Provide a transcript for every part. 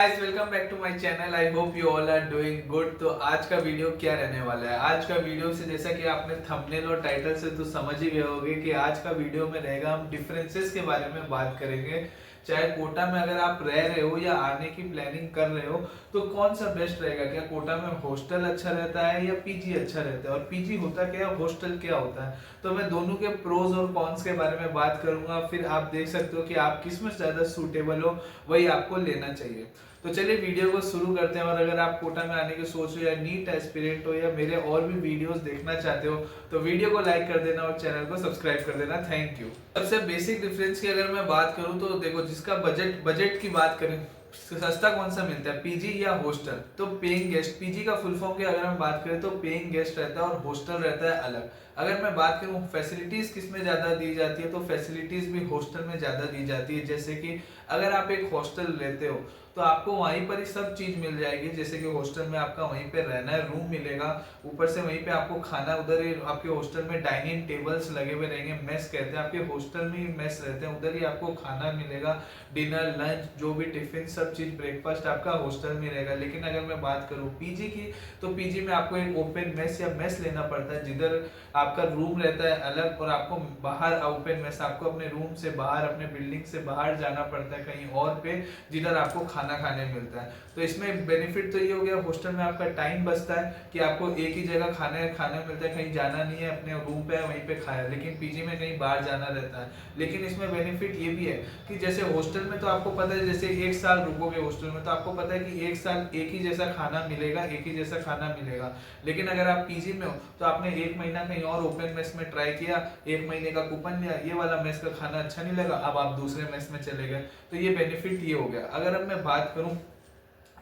Guys welcome back to my channel. I hope you all are doing good. तो आज का video क्या रहने वाला है? आज का वीडियो से जैसा कि आपने थंबनेल और टाइटल से तो समझ ही गए होंगे कि आज का वीडियो में रहेगा, हम डिफरेंसेस के बारे में बात करेंगे। चाहे कोटा में अगर आप रह रहे हो या आने की प्लानिंग कर रहे हो तो कौन सा बेस्ट रहेगा। क्या कोटा में हॉस्टल अच्छा रहता है या पीजी अच्छा रहता है, और पीजी होता क्या है, हॉस्टल क्या होता है। तो मैं दोनों के प्रोज और कॉन्स के बारे में बात करूंगा, फिर आप देख सकते हो कि आप किस में ज्यादा सूटेबल हो, वही आपको लेना चाहिए। तो चलिए वीडियो को शुरू करते हैं। और अगर आप कोटा में आने की सोच रहे हो या नीट एस्पिरेंट हो या मेरे और भी वीडियोस देखना चाहते हो तो वीडियो को लाइक कर देना और चैनल को सब्सक्राइब कर देना। Thank you. सबसे बेसिक डिफरेंस की अगर मैं बात करूं तो देखो, जिसका बजट की बात करें, सस्ता कौन सा मिलता है, पीजी या हॉस्टल? तो पेइंग गेस्ट, पीजी का फुल फॉर्म की अगर हम बात करें तो पेइंग गेस्ट रहता है और हॉस्टल रहता है अलग। अगर मैं बात करूं फैसिलिटीज किस में ज्यादा दी जाती है, तो फैसिलिटीज भी हॉस्टल में ज्यादा दी जाती है। जैसे कि अगर आप एक हॉस्टल लेते हो तो आपको वहीं पर ही सब चीज मिल जाएगी। जैसे कि हॉस्टल में आपका वहीं पे रहना है, रूम मिलेगा, ऊपर से वहीं पे आपको खाना, उधर ही आपके हॉस्टल में डाइनिंग टेबल्स लगे हुए रहेंगे, मेस कहते हैं, आपके हॉस्टल में ही मेस रहते हैं, उधर ही आपको खाना मिलेगा, डिनर लंच जो भी टिफिन सब चीज ब्रेकफास्ट आपका हॉस्टल में रहेगा। लेकिन अगर मैं बात करूँ पीजी की, तो पीजी में आपको एक ओपन मेस या मेस लेना पड़ता है, जिधर आपका रूम रहता है अलग, और आपको बाहर ओपन मेस, आपको अपने रूम से बाहर, अपने बिल्डिंग से बाहर जाना पड़ता है कहीं और पे, जिधर आपको खाना खाने मिलता है। तो इसमें बेनिफिट तो ये हो गया, हॉस्टल में आपका टाइम बचता है कि आपको एक ही जगह खाना मिलता है, कहीं जाना नहीं है, अपने रूम पे है वहीं पे खाया। लेकिन पीजी में कहीं बाहर जाना रहता है। लेकिन इसमें बेनिफिट ये भी है कि जैसे हॉस्टल में तो आपको पता है, जैसे एक साल रुकोगे हॉस्टल में तो आपको पता है कि एक साल एक ही जैसा खाना मिलेगा, एक ही जैसा खाना मिलेगा। लेकिन अगर आप पीजी में हो तो आपने एक महीना कहीं और ओपन मेस में ट्राई किया, एक महीने का कूपन लिया, ये वाला मेस का खाना अच्छा नहीं लगा, अब आप दूसरे मेस में चले गए। तो ये बेनिफिट ये हो गया। अगर अब मैं बात करूं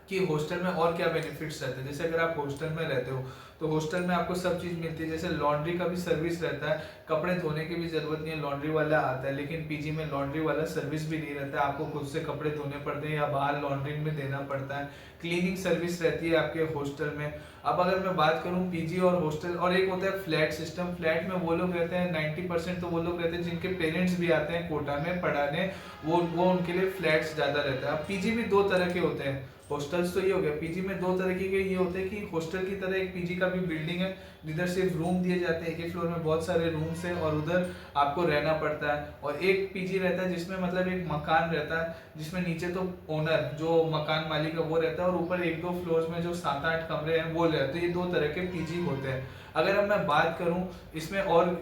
कि हॉस्टल में और क्या बेनिफिट्स रहते हैं, जैसे अगर आप हॉस्टल में रहते हो तो हॉस्टल में आपको सब चीज मिलती है। जैसे लॉन्ड्री का भी सर्विस रहता है, कपड़े धोने की भी जरूरत नहीं है, लॉन्ड्री वाला आता है। लेकिन पीजी में लॉन्ड्री वाला सर्विस भी नहीं रहता है, आपको खुद से कपड़े धोने पड़ते हैं या बाहर लॉन्ड्री में देना पड़ता है। क्लीनिंग सर्विस रहती है आपके हॉस्टल में। अब अगर मैं बात करूं पीजी और हॉस्टल, और एक होता है फ्लैट सिस्टम। फ्लैट में वो लोग रहते हैं 90% तो वो लोग रहते हैं जिनके पेरेंट्स भी आते हैं कोटा में पढ़ाने, वो उनके लिए फ्लैट्स ज्यादा रहता है। अब पीजी भी दो तरह के होते हैं, हॉस्टल्स तो ये हो गया, पीजी में दो तरह के ये होते हैं कि हॉस्टल की तरह एक पीजी का भी बिल्डिंग है जिधर सिर्फ रूम दिए जाते हैं, एक ही फ्लोर में बहुत सारे रूम्स हैं और उधर आपको रहना पड़ता है। और एक पीजी रहता है जिसमें मतलब एक मकान रहता है, जिसमें नीचे तो ओनर जो मकान मालिक है वो रहता है, और ऊपर एक दो फ्लोर्स में जो 7-8 कमरे हैं वो रहते हैं। तो ये दो तरह के पीजी होते हैं। अगर अब मैं बात करूं इसमें और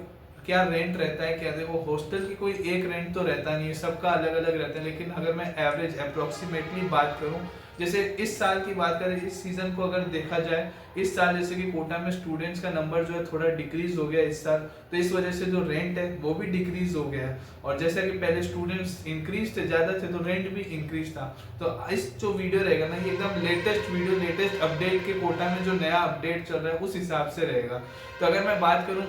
क्या रेंट रहता है, क्या देखो हॉस्टल की कोई एक रेंट तो रहता नहीं है, सबका अलग अलग रहता है। लेकिन अगर मैं एवरेज अप्रोक्सीमेटली बात करूं, जैसे इस साल की बात करें, इस सीजन को अगर देखा जाए, इस साल जैसे कि कोटा में स्टूडेंट्स का नंबर जो है थोड़ा डिक्रीज हो गया इस साल, तो इस वजह से जो रेंट है वो भी डिक्रीज हो गया है। और जैसा कि पहले स्टूडेंट्स इंक्रीज थे, ज्यादा थे, तो रेंट भी इंक्रीज था। तो इस जो वीडियो रहेगा ना, ये एकदम लेटेस्ट वीडियो, लेटेस्ट अपडेट के कोटा में जो नया अपडेट चल रहा है उस हिसाब से रहेगा। तो अगर मैं बात करूं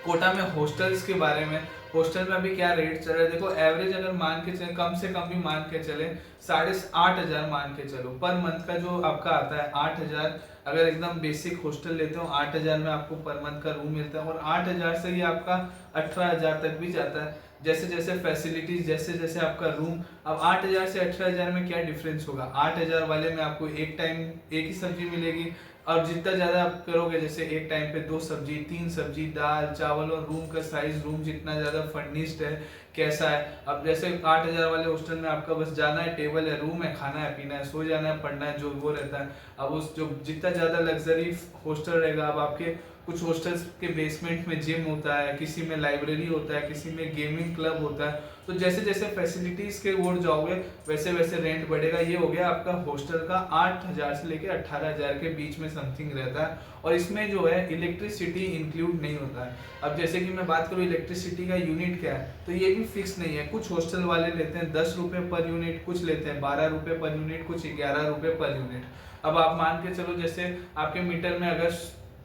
कोटा में हॉस्टल्स के बारे में, हॉस्टल में अभी क्या रेट चल रहा है, देखो एवरेज अगर मान के चले, कम से कम भी मान के चले, 8,500 मान के चलो पर मंथ का जो आपका आता है 8,000। अगर एकदम बेसिक हॉस्टल लेते हो 8,000 में आपको पर मंथ का रूम मिलता है, और 8,000 से ही आपका 18,000 तक भी जाता है। जैसे जैसे फैसिलिटीज, जैसे जैसे आपका रूम, अब 8,000 से 18,000 में क्या डिफरेंस होगा, 8,000 वाले में आपको एक टाइम एक ही सब्जी मिलेगी, और जितना ज्यादा आप करोगे, जैसे एक टाइम पे 2 सब्जी, 3 सब्जी, दाल चावल, और रूम का साइज, रूम जितना ज्यादा फर्निश्ड है कैसा है। अब जैसे 8,000 वाले हॉस्टल में आपका बस जाना है, टेबल है, रूम है, खाना है, पीना है, सो जाना है, पढ़ना है, जो वो रहता है। अब उस जो जितना ज्यादा लग्जरी हॉस्टल रहेगा, अब आपके कुछ हॉस्टल्स के बेसमेंट में जिम होता है, किसी में लाइब्रेरी होता है, किसी में गेमिंग क्लब होता है। तो जैसे जैसे फैसिलिटीज के ओर जाओगे वैसे वैसे रेंट बढ़ेगा। ये हो गया आपका हॉस्टल का 8,000 से लेकर 18,000 के बीच में समथिंग रहता है। और इसमें जो है इलेक्ट्रिसिटी इंक्लूड नहीं होता है। अब जैसे कि मैं बात करूँ इलेक्ट्रिसिटी का यूनिट क्या है, तो ये भी फिक्स नहीं है। कुछ हॉस्टल वाले लेते हैं 10 रुपए पर यूनिट, कुछ लेते हैं 12 रुपए पर यूनिट, कुछ 11 रुपए पर यूनिट। अब आप मान के चलो, जैसे आपके मीटर में अगर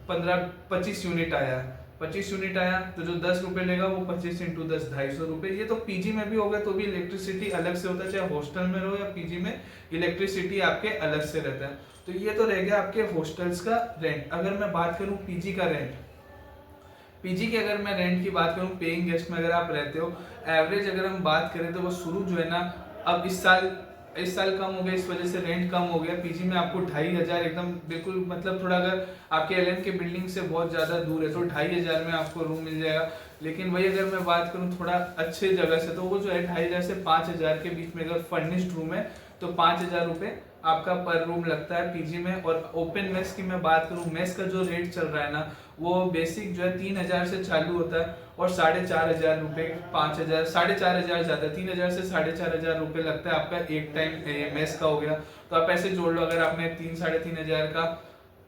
25 यूनिट आया, 25 यूनिट आया तो जो 10 रुपए लेगा वो 25 इंटू 10, 250 रुपए। ये तो पीजी में भी होगा तो भी इलेक्ट्रिसिटी अलग से होता है, चाहे हॉस्टल में रहो या पीजी में, इलेक्ट्रिसिटी आपके अलग से रहता है। तो ये तो रह गया आपके हॉस्टल्स का रेंट। अगर मैं बात करूं पीजी का रेंट, पीजी की अगर मैं रेंट की बात करूं, पेइंग गेस्ट में अगर आप रहते हो, एवरेज अगर हम बात करें तो वो शुरू जो है ना, अब इस साल इस साल कम हो गया, इस वजह से रेंट कम हो गया। पीजी में आपको 2500 एकदम बिल्कुल, मतलब थोड़ा अगर आपके एलएन के बिल्डिंग से बहुत ज़्यादा दूर है तो 2500 में आपको रूम मिल जाएगा। लेकिन वही अगर मैं बात करूँ थोड़ा अच्छे जगह से, तो वो जो है 2500 से 5000 के बीच में अगर फर्निश्ड रूम है तो 5000 रुपये आपका पर रूम लगता है पीजी में। और ओपन मेस की मैं बात करूँ, मेस का जो रेट चल रहा है ना, वो बेसिक जो है 3000 से चालू होता है और 4500 रुपये, 5000, 4500 ज़्यादा, 3000 से 4500 रुपये लगता है आपका एक टाइम मेस का हो गया। तो आप ऐसे जोड़ लो, अगर आपने 3-3.5 का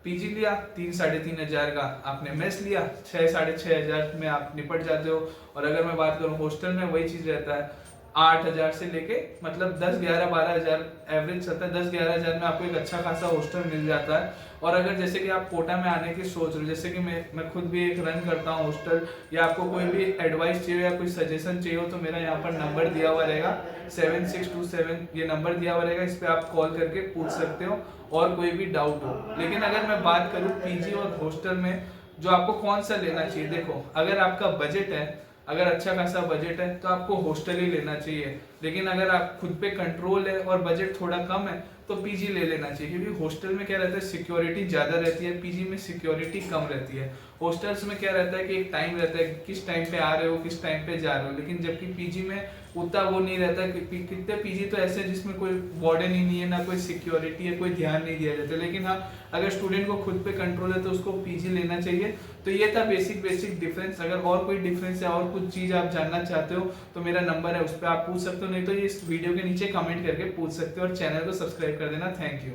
पीजी लिया, 3-3.5 का आपने मेस लिया, 6-6.5 में आप निपट जाते हो। और अगर मैं बात करूँ हॉस्टल में, वही चीज़ रहता है 8000 से लेके मतलब 10-11-12 हज़ार एवरेज चलता है। 10-11 हज़ार में आपको एक अच्छा खासा हॉस्टल मिल जाता है। और अगर जैसे कि आप कोटा में आने की सोच रहे हो, जैसे कि मैं खुद भी एक रन करता हूँ हॉस्टल, या आपको कोई भी एडवाइस चाहिए या कोई सजेशन चाहिए हो, तो मेरा यहाँ पर नंबर दिया हुआ रहेगा 7627, ये नंबर दिया हुआ रहेगा, इस पर आप कॉल करके पूछ सकते हो और कोई भी डाउट हो। लेकिन अगर मैं बात करूँ पीजी और हॉस्टल में जो आपको कौन सा लेना चाहिए, देखो अगर आपका बजट है, अगर अच्छा खासा बजट है तो आपको हॉस्टल ही लेना चाहिए। लेकिन अगर आप खुद पे कंट्रोल है और बजट थोड़ा कम है तो पीजी ले लेना चाहिए, क्योंकि हॉस्टल में क्या रहता है, सिक्योरिटी ज़्यादा रहती है, पीजी में सिक्योरिटी कम रहती है। हॉस्टल्स में क्या रहता है कि एक टाइम रहता है, किस टाइम पे आ रहे हो, किस टाइम पे जा रहे हो। लेकिन जबकि पीजी में उतना वो नहीं रहता है। कितने पीजी तो ऐसे हैं जिसमें कोई वार्डन ही नहीं है, ना कोई सिक्योरिटी है, कोई ध्यान नहीं दिया जाता। लेकिन हाँ, अगर स्टूडेंट को खुद पे कंट्रोल है तो उसको पीजी लेना चाहिए। तो ये था बेसिक डिफरेंस। अगर और कोई डिफरेंस है और कुछ चीज़ आप जानना चाहते हो तो मेरा नंबर है, उस पर आप पूछ सकते हो, नहीं तो ये इस वीडियो के नीचे कमेंट करके पूछ सकते हो। और चैनल को सब्सक्राइब कर देना। Thank you.